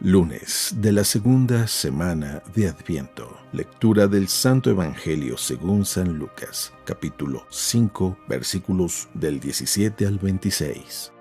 Lunes de la segunda semana de Adviento. Lectura del Santo Evangelio según San Lucas, capítulo 5, versículos del 17 al 26.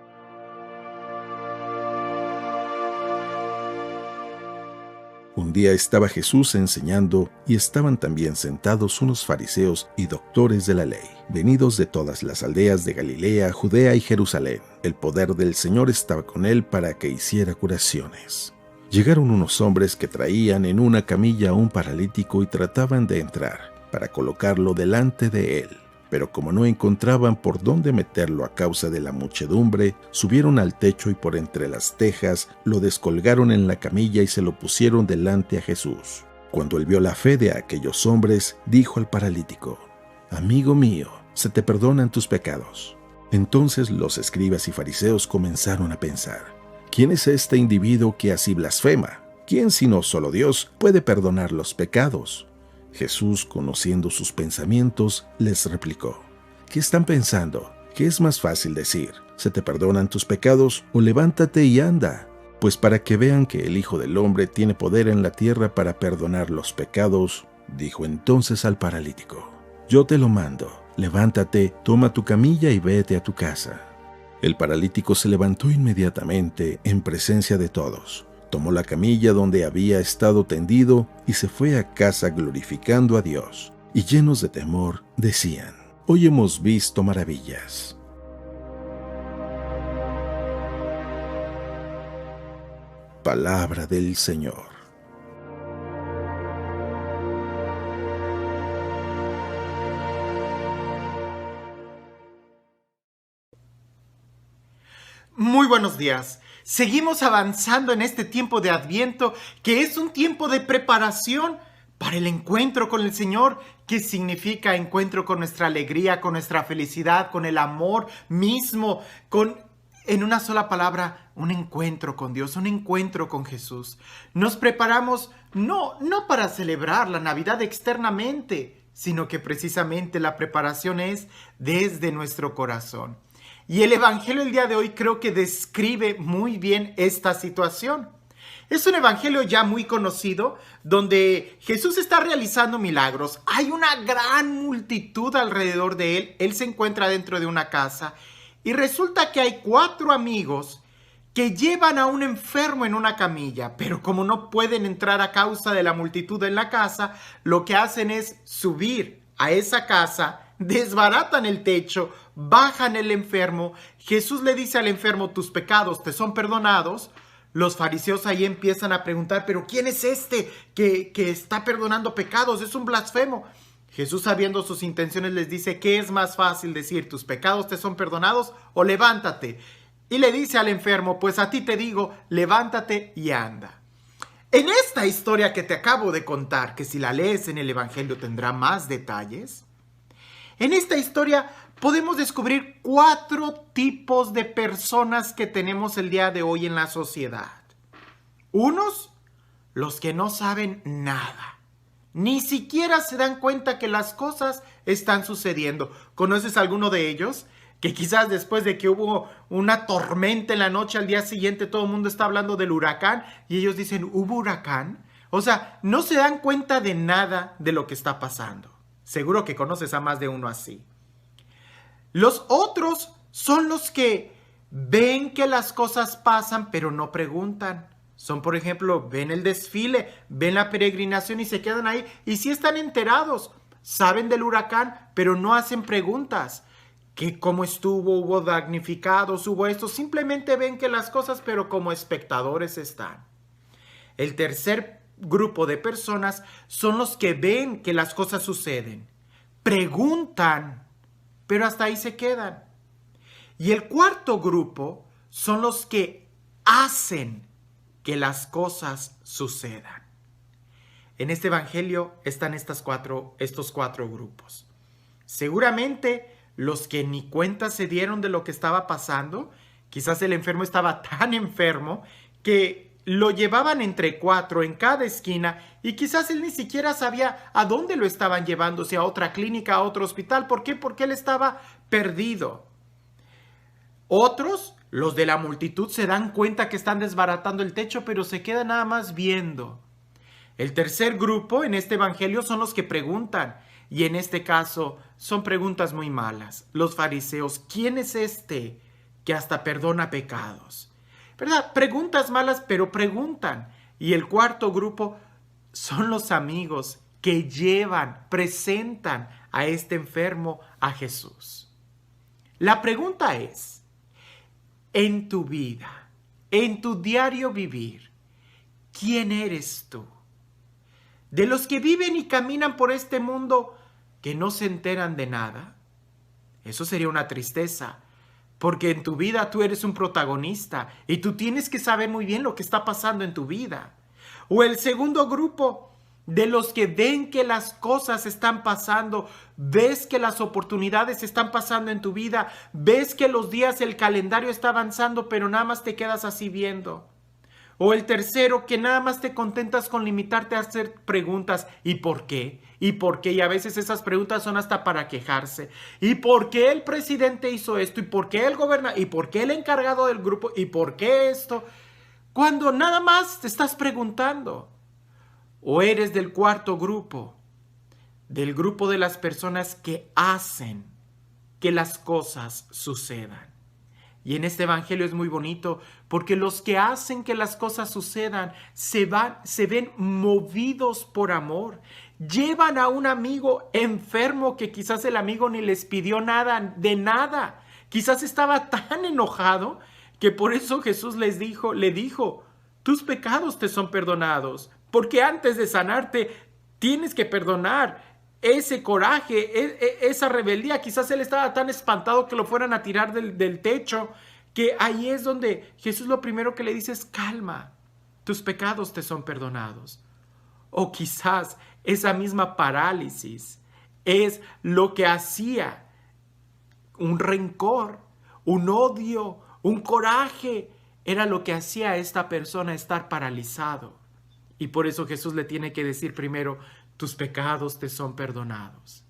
Un día estaba Jesús enseñando y estaban también sentados unos fariseos y doctores de la ley, venidos de todas las aldeas de Galilea, Judea y Jerusalén. El poder del Señor estaba con él para que hiciera curaciones. Llegaron unos hombres que traían en una camilla a un paralítico y trataban de entrar para colocarlo delante de él. Pero como no encontraban por dónde meterlo a causa de la muchedumbre, subieron al techo y por entre las tejas lo descolgaron en la camilla y se lo pusieron delante a Jesús. Cuando él vio la fe de aquellos hombres, dijo al paralítico: «Amigo mío, se te perdonan tus pecados». Entonces los escribas y fariseos comenzaron a pensar: ¿quién es este individuo que así blasfema? ¿Quién sino solo Dios puede perdonar los pecados? Jesús, conociendo sus pensamientos, les replicó: ¿qué están pensando? ¿Qué es más fácil decir? ¿Se te perdonan tus pecados? O levántate y anda. Pues para que vean que el Hijo del Hombre tiene poder en la tierra para perdonar los pecados, dijo entonces al paralítico: yo te lo mando, levántate, toma tu camilla y vete a tu casa. El paralítico se levantó inmediatamente en presencia de todos. Tomó la camilla donde había estado tendido y se fue a casa glorificando a Dios. Y llenos de temor, decían: hoy hemos visto maravillas. Palabra del Señor. Muy buenos días. Seguimos avanzando en este tiempo de Adviento, que es un tiempo de preparación para el encuentro con el Señor, que significa encuentro con nuestra alegría, con nuestra felicidad, con el amor mismo, en una sola palabra, un encuentro con Dios, un encuentro con Jesús. Nos preparamos no para celebrar la Navidad externamente, sino que precisamente la preparación es desde nuestro corazón. Y el Evangelio del día de hoy creo que describe muy bien esta situación. Es un evangelio ya muy conocido, donde Jesús está realizando milagros. Hay una gran multitud alrededor de él. Él se encuentra dentro de una casa y resulta que hay 4 amigos que llevan a un enfermo en una camilla, pero como no pueden entrar a causa de la multitud en la casa, lo que hacen es subir a esa casa, desbaratan el techo, bajan el enfermo. Jesús le dice al enfermo: tus pecados te son perdonados. Los fariseos ahí empiezan a preguntar: pero ¿quién es este que está perdonando pecados? Es un blasfemo. Jesús, sabiendo sus intenciones, les dice: ¿qué es más fácil decir? ¿tus pecados te son perdonados? O levántate. Y le dice al enfermo: pues a ti te digo, levántate y anda. En esta historia que te acabo de contar, que si la lees en el Evangelio tendrá más detalles, en esta historia podemos descubrir 4 tipos de personas que tenemos el día de hoy en la sociedad. Unos, los que no saben nada. Ni siquiera se dan cuenta que las cosas están sucediendo. ¿Conoces a alguno de ellos? Que quizás después de que hubo una tormenta en la noche, al día siguiente todo el mundo está hablando del huracán y ellos dicen: ¿hubo huracán? O sea, no se dan cuenta de nada de lo que está pasando. Seguro que conoces a más de uno así. Los otros son los que ven que las cosas pasan, pero no preguntan. Son, por ejemplo, ven el desfile, ven la peregrinación y se quedan ahí. Y sí están enterados, saben del huracán, pero no hacen preguntas. ¿Qué, cómo estuvo? ¿Hubo damnificados? ¿Hubo esto? Simplemente ven que las cosas, pero como espectadores están. El tercer grupo de personas son los que ven que las cosas suceden. Preguntan, pero hasta ahí se quedan. Y el cuarto grupo son los que hacen que las cosas sucedan. En este evangelio están estos cuatro grupos. Seguramente los que ni cuenta se dieron de lo que estaba pasando, quizás el enfermo estaba tan enfermo que lo llevaban entre 4 en cada esquina y quizás él ni siquiera sabía a dónde lo estaban llevando, si a otra clínica, a otro hospital. ¿Por qué? Porque él estaba perdido. Otros Los de la multitud se dan cuenta que están desbaratando el techo, pero se quedan nada más viendo. El tercer grupo en este evangelio son los que preguntan, y en este caso son preguntas muy malas. Los fariseos, ¿quién es este que hasta perdona pecados? ¿Verdad? Preguntas malas, pero preguntan. Y el cuarto grupo son los amigos que presentan a este enfermo a Jesús. La pregunta es, en tu vida, en tu diario vivir, ¿quién eres tú? De los que viven y caminan por este mundo que no se enteran de nada. Eso sería una tristeza, porque en tu vida tú eres un protagonista y tú tienes que saber muy bien lo que está pasando en tu vida. O el segundo grupo, de los que ven que las cosas están pasando, ves que las oportunidades están pasando en tu vida, ves que los días, el calendario está avanzando, pero nada más te quedas así viendo. O el tercero, que nada más te contentas con limitarte a hacer preguntas. ¿Y por qué? ¿Y por qué? Y a veces esas preguntas son hasta para quejarse. ¿Y por qué el presidente hizo esto? ¿Y por qué el gobernador? ¿Y por qué el encargado del grupo? ¿Y por qué esto? Cuando nada más te estás preguntando. O eres del cuarto grupo, del grupo de las personas que hacen que las cosas sucedan. Y en este evangelio es muy bonito porque los que hacen que las cosas sucedan se ven movidos por amor. Llevan a un amigo enfermo que quizás el amigo ni les pidió nada, de nada. Quizás estaba tan enojado que por eso Jesús le dijo, tus pecados te son perdonados. Porque antes de sanarte tienes que perdonar ese coraje, esa rebeldía. Quizás él estaba tan espantado que lo fueran a tirar del techo, que ahí es donde Jesús lo primero que le dice es calma, tus pecados te son perdonados. O quizás esa misma parálisis es lo que hacía un rencor, un odio, un coraje, era lo que hacía a esta persona estar paralizado. Y por eso Jesús le tiene que decir primero, tus pecados te son perdonados.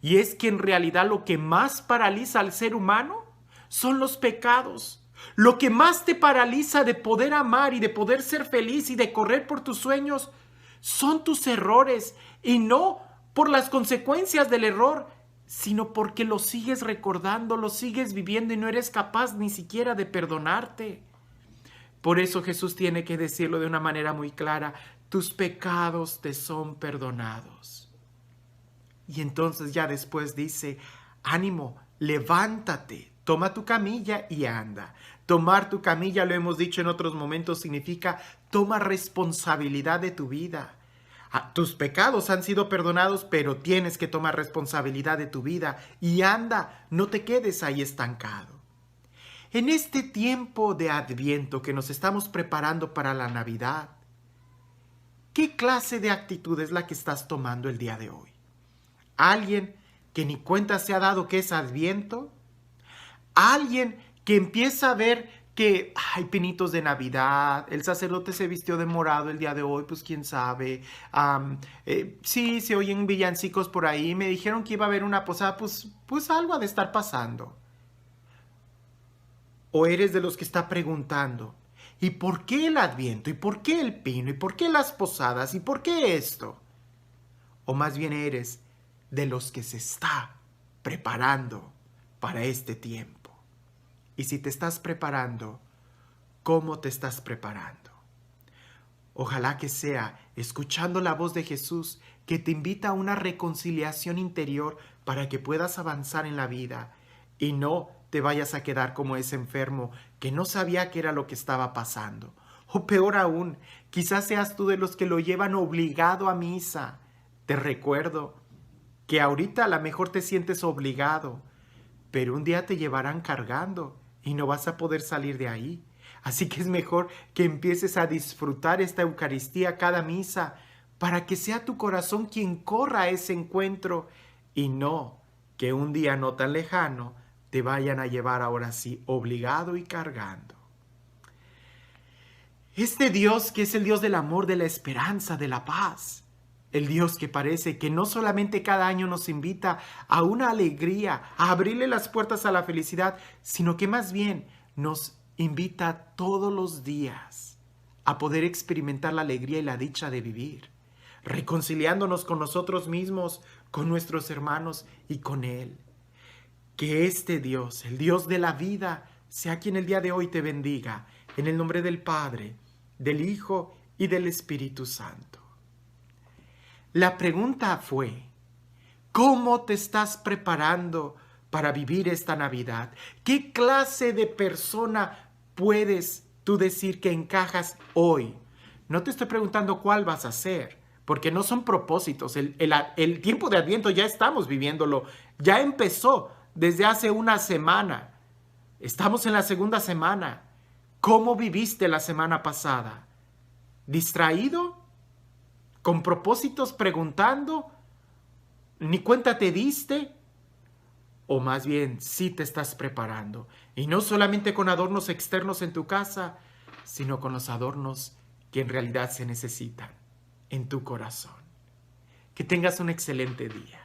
Y es que en realidad lo que más paraliza al ser humano son los pecados. Lo que más te paraliza de poder amar y de poder ser feliz y de correr por tus sueños son tus errores. Y no por las consecuencias del error, sino porque lo sigues recordando, lo sigues viviendo y no eres capaz ni siquiera de perdonarte. Por eso Jesús tiene que decirlo de una manera muy clara, tus pecados te son perdonados. Y entonces ya después dice, ánimo, levántate, toma tu camilla y anda. Tomar tu camilla, lo hemos dicho en otros momentos, significa toma responsabilidad de tu vida. Tus pecados han sido perdonados, pero tienes que tomar responsabilidad de tu vida y anda, no te quedes ahí estancado. En este tiempo de Adviento que nos estamos preparando para la Navidad, ¿qué clase de actitud es la que estás tomando el día de hoy? ¿Alguien que ni cuenta se ha dado que es Adviento? ¿Alguien que empieza a ver que hay pinitos de Navidad, el sacerdote se vistió de morado el día de hoy, pues quién sabe? Sí, se oyen villancicos por ahí, me dijeron que iba a haber una posada, pues algo ha de estar pasando. ¿O eres de los que está preguntando, ¿y por qué el Adviento? ¿Y por qué el pino? ¿Y por qué las posadas? ¿Y por qué esto? ¿O más bien eres de los que se está preparando para este tiempo? Y si te estás preparando, ¿cómo te estás preparando? Ojalá que sea escuchando la voz de Jesús que te invita a una reconciliación interior para que puedas avanzar en la vida y no te vayas a quedar como ese enfermo que no sabía qué era lo que estaba pasando. O peor aún, quizás seas tú de los que lo llevan obligado a misa. Te recuerdo que ahorita a lo mejor te sientes obligado, pero un día te llevarán cargando y no vas a poder salir de ahí. Así que es mejor que empieces a disfrutar esta Eucaristía cada misa para que sea tu corazón quien corra a ese encuentro y no que un día no tan lejano te vayan a llevar ahora sí obligado y cargando. Este Dios que es el Dios del amor, de la esperanza, de la paz, el Dios que parece que no solamente cada año nos invita a una alegría, a abrirle las puertas a la felicidad, sino que más bien nos invita todos los días a poder experimentar la alegría y la dicha de vivir, reconciliándonos con nosotros mismos, con nuestros hermanos y con Él. Que este Dios, el Dios de la vida, sea quien el día de hoy te bendiga, en el nombre del Padre, del Hijo y del Espíritu Santo. La pregunta fue, ¿cómo te estás preparando para vivir esta Navidad? ¿Qué clase de persona puedes tú decir que encajas hoy? No te estoy preguntando cuál vas a ser, porque no son propósitos. El tiempo de Adviento ya estamos viviéndolo, ya empezó desde hace una semana. Estamos en la segunda semana. ¿Cómo viviste la semana pasada? ¿Distraído? ¿Con propósitos preguntando? ¿Ni cuenta te diste? O más bien, sí te estás preparando. Y no solamente con adornos externos en tu casa, sino con los adornos que en realidad se necesitan en tu corazón. Que tengas un excelente día.